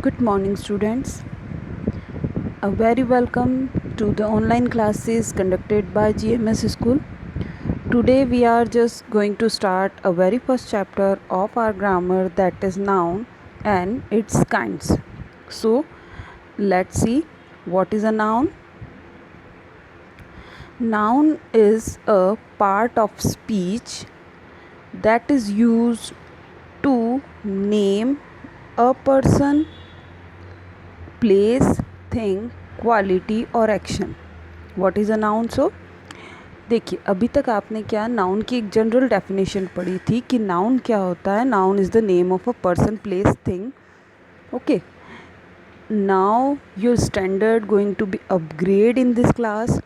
Good morning, students. A very welcome to the online classes conducted by GMS School. Today, we are just going to start a very first chapter of our grammar, that is noun and its kinds. So, let's see what is a noun. Noun is a part of speech that is used to name a person, place, thing, quality और action. What is a noun? So देखिए, अभी तक आपने क्या noun की एक general definition पढ़ी थी कि नाउन क्या होता है. Noun is the name of a person, place, thing. Okay, now your standard going to be upgrade in this class.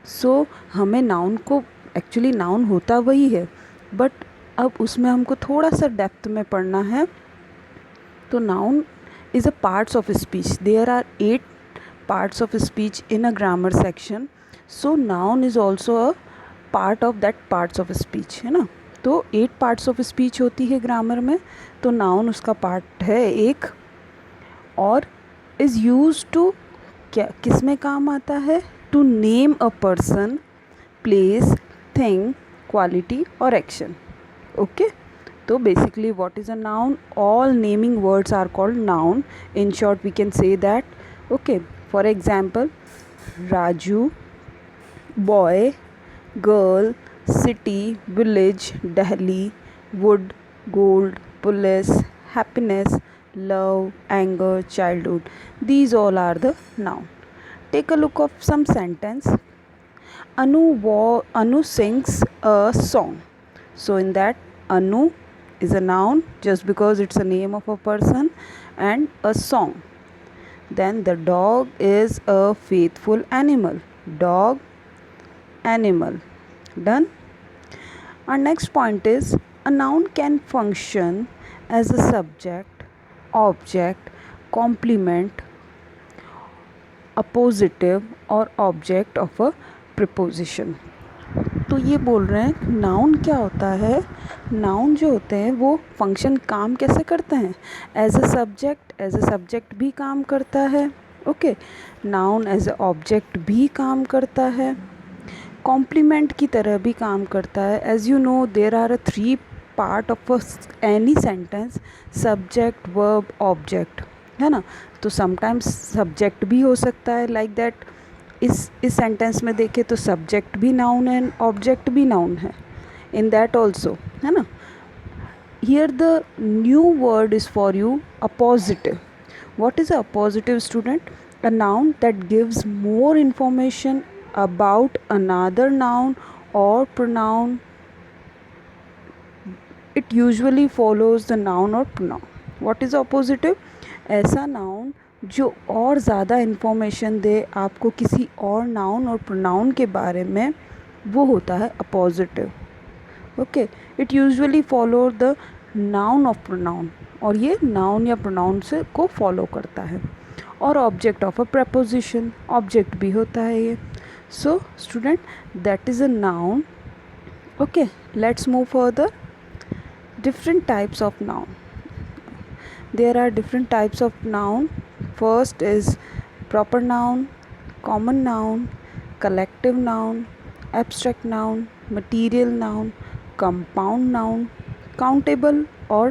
So हमें नाउन को, एक्चुअली नाउन होता वही है, बट अब उसमें हमको थोड़ा सा डेप्थ में पढ़ना है. तो noun is a parts of speech. There are 8 parts of speech in a grammar section. So noun is also a part of that parts of speech, है ना. तो 8 parts of speech होती है ग्रामर में, तो नाउन उसका part है एक. और is used to, क्या किस में काम आता है? To name a person, place, thing, quality और action. Okay. So basically, what is a noun? All naming words are called noun. In short, we can say that. Okay, for example, Raju, boy, girl, city, village, Delhi, wood, gold, police, happiness, love, anger, childhood. These all are the noun. Take a look of some sentence. Anu sings a song. So in that, Anu is a noun just because it's a name of a person and a song. Then the dog is a faithful animal. Dog, animal. Done. Our next point is a noun can function as a subject, object, complement, appositive or object of a preposition. तो ये बोल रहे हैं noun क्या होता है. Noun जो होते हैं वो फंक्शन, काम कैसे करते हैं? एज अ सब्जेक्ट भी काम करता है. Okay, noun as a object भी काम करता है, कॉम्प्लीमेंट की तरह भी काम करता है. As you know, there are a 3 part of any sentence: subject, verb, object, है ना. तो समटाइम्स सब्जेक्ट भी हो सकता है, लाइक दैट. इस सेंटेंस में देखें तो सब्जेक्ट भी नाउन है, ऑब्जेक्ट भी नाउन है, इन दैट ऑल्सो, है ना. Here the new word is for you appositive. What is a appositive, student? A noun that gives more information about another noun or pronoun. It usually follows the noun or pronoun. What is appositive? ऐसा noun जो और ज़्यादा information दे आपको किसी और noun or pronoun के बारे में, वो होता है appositive. Okay, it usually follow the noun of pronoun, और ये नाउन या प्रोनाउन से को फॉलो करता है. और object of a preposition, object भी होता है ये. So student, that is a noun. Okay, let's move further. Different types of noun. There are different types of noun. First is proper noun, common noun, collective noun, abstract noun, material noun, compound noun, countable or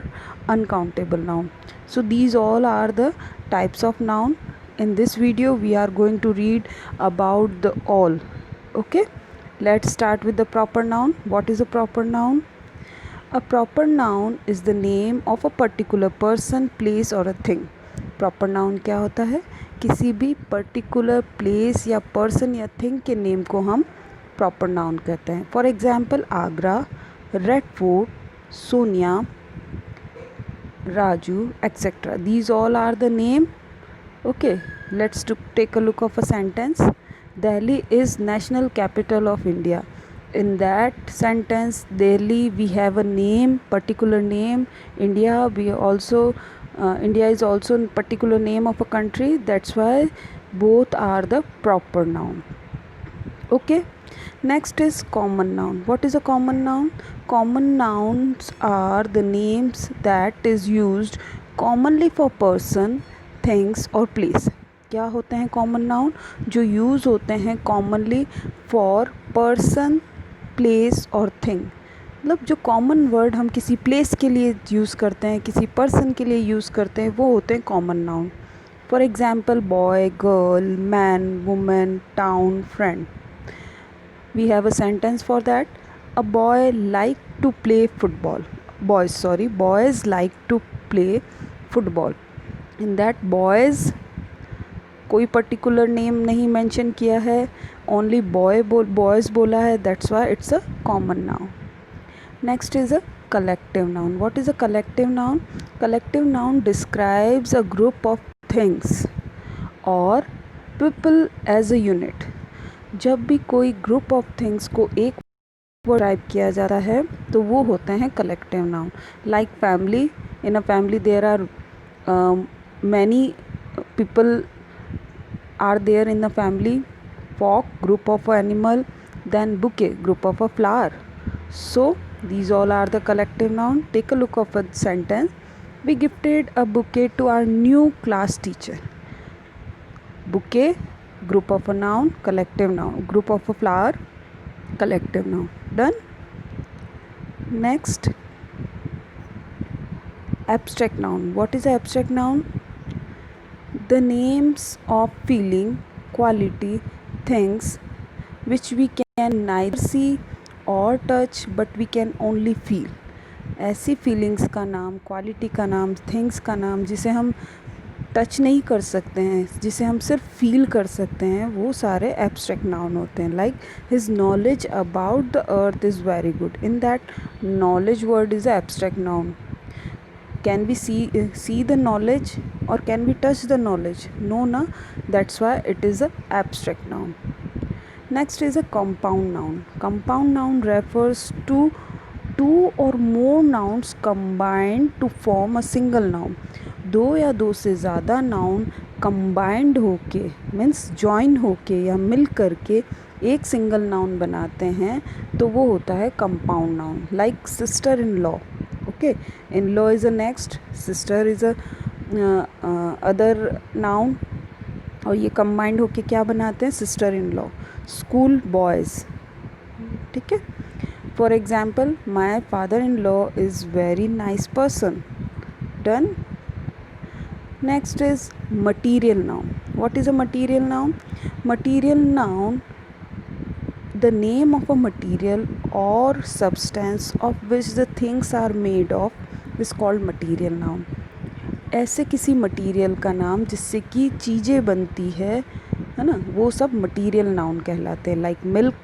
uncountable noun. So these all are the types of noun. In this video we are going to read about the all. Okay, let's start with the proper noun. What is a proper noun? A proper noun is the name of a particular person, place or a thing. Proper noun क्या होता है? किसी भी particular place या person या thing के name को हम proper noun कहते हैं. For example, Agra, Red Fort, Sonia, Raju, etc. These all are the name. Okay, let's take a look of a sentence. Delhi is national capital of India. In that sentence, Delhi, we have a name, particular name. India, we also India is also a particular name of a country. That's why both are the proper noun. Okay, next is common noun. What is a common noun? Common nouns are the names that is used commonly for person, things और place. क्या होते हैं common noun? जो use होते हैं commonly for person, place और thing. मतलब जो कॉमन वर्ड हम किसी प्लेस के लिए यूज़ करते हैं, किसी पर्सन के लिए यूज़ करते हैं, वो होते हैं common noun. For example boy, girl, man, women, town, friend. We have a sentence for that. A boy like to play football. Boys like to play football. In that boys कोई particular name नहीं mention किया है, only boys बोला है, that's why it's a common noun. Next is a collective noun. What is a collective noun? Collective noun describes a group of things or people as a unit. जब भी कोई group of things को एक word type किया जाता है तो वो होते हैं collective noun. Like family, in a family there are many people are there in the family. Fork, group of animal. Then bouquet, group of a flower. So these all are the collective noun. Take a look of a sentence. We gifted a bouquet to our new class teacher. Bouquet, group of a noun, collective noun. Group of a flower, collective noun. Done. Next, abstract noun. What is abstract noun? The names of feeling, quality, things which we can neither see or touch but we can only feel. ऐसी feelings का नाम, quality का नाम, things का नाम जिसे हम touch नहीं कर सकते हैं, जिसे हम सिर्फ फील कर सकते हैं, वो सारे एब्स्ट्रैक्ट नाउन होते हैं. Like his knowledge about the earth is very good. In that knowledge word is a abstract noun. Can we see the knowledge or can we touch the knowledge? No, na. That's why it is a abstract noun. Next is a compound noun. Compound noun refers to two or more nouns combined to form a single noun. दो या दो से ज़्यादा noun combined होके means join होके या मिल करके एक सिंगल नाउन बनाते हैं तो वो होता है compound noun. Like sister in law. Okay, in-law is a next, sister is a other noun और ये combined होके क्या बनाते हैं? sister in law. School boys. ठीक है. For example, my father-in-law is very nice person. Done. Next is material noun. What is a material noun? Material noun, the name of a material or substance of which the things are made of is called material noun. ऐसे किसी material का नाम जिससे कि चीज़ें बनती है ना, वो सब मटीरियल नाउन कहलाते हैं. Like milk,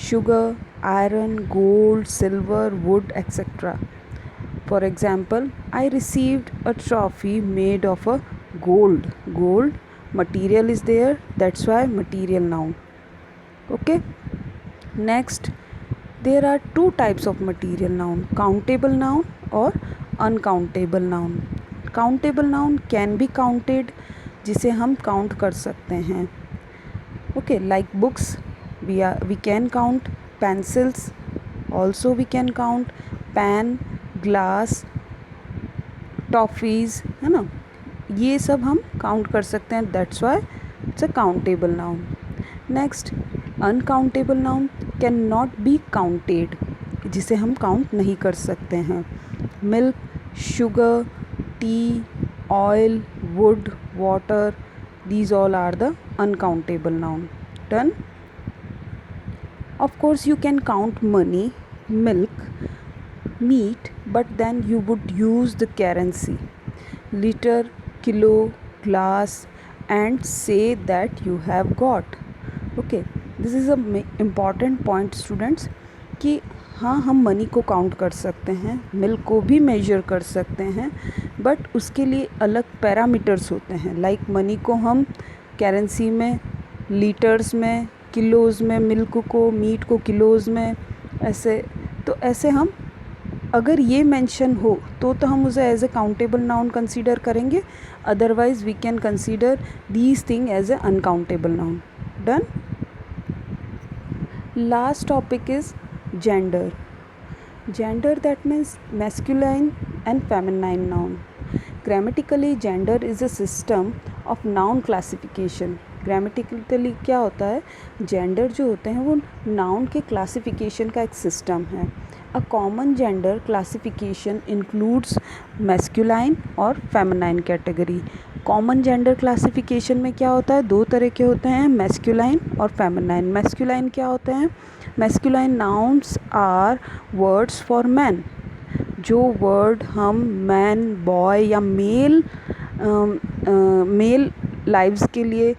sugar, iron, gold, silver, wood etcetera. For example, I received a trophy made of a gold. Gold material is there, that's why material noun. Okay. Next, there are two types of material noun, countable noun or uncountable noun. Countable noun can be counted, जिसे हम count कर सकते हैं. Okay, like books, we can count. Pencils also we can count. Pen, glass, toffees, है ना, ये सब हम count कर सकते हैं. That's why it's a countable noun. Next, uncountable noun can not be counted, जिसे हम काउंट नहीं कर सकते हैं. Milk, sugar, tea, oil, wood, water, these all are the uncountable noun. Done. Of course you can count money, milk, meat, but then you would use the currency litre, kilo, glass and say that you have got. Okay, this is a important point students कि हाँ, हम money को count कर सकते हैं, milk को भी major कर सकते हैं, बट उसके लिए अलग पैरामीटर्स होते हैं. लाइक मनी को हम करेंसी में, लीटर्स में, किलोज़ में, मिल्क को, मीट को किलोज़ में, ऐसे. तो ऐसे हम अगर ये मेंशन हो तो हम उसे as a countable noun consider करेंगे. Otherwise we can consider these thing as a uncountable noun. Done. Last topic is gender. Gender, that means masculine and feminine noun. Grammatically gender is a system of noun classification. Grammatically क्या होता है, gender जो होते हैं वो noun के classification का एक सिस्टम है। A common gender classification includes masculine और feminine category. Common gender classification में क्या होता है, दो तरह के होते हैं, मैस्कुलाइन और फेमिनाइन। मैस्कुलाइन क्या होते हैं, masculine nouns are words for man. जो वर्ड हम मैन, बॉय या मेल लाइव्स के लिए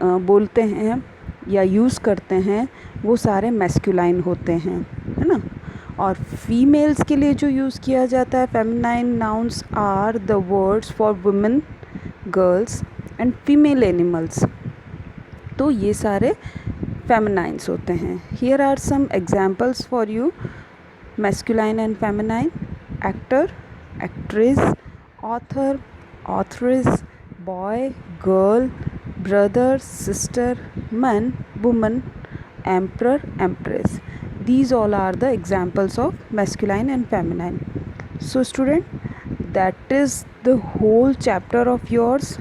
बोलते हैं या यूज़ करते हैं वो सारे मैस्कुलाइन होते हैं, है ना। और फीमेल्स के लिए जो यूज़ किया जाता है feminine nouns are the words for women, girls and female animals. तो ये सारे फेमिनाइंस होते हैं। Here are some examples for you masculine and feminine: actor, actress, author, authoress, boy, girl, brother, sister, man, woman, emperor, empress. These all are the examples of masculine and feminine. So student, that is the whole chapter of yours.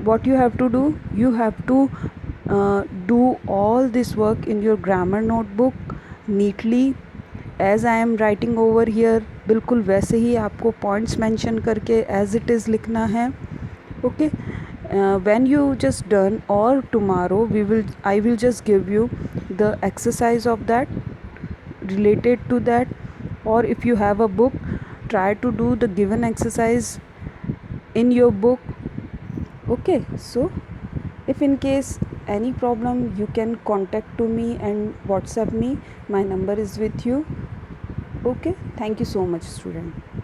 What you have to do, you have to do all this work in your grammar notebook neatly as I am writing over here. बिल्कुल वैसे ही आपको points mention करके as it is लिखना है, okay. When you just done, or tomorrow I will just give you the exercise of that related to that, or if you have a book, try to do the given exercise in your book, okay. So if in case any problem, you can contact to me and WhatsApp me. My number is with you, okay. Thank you so much, student.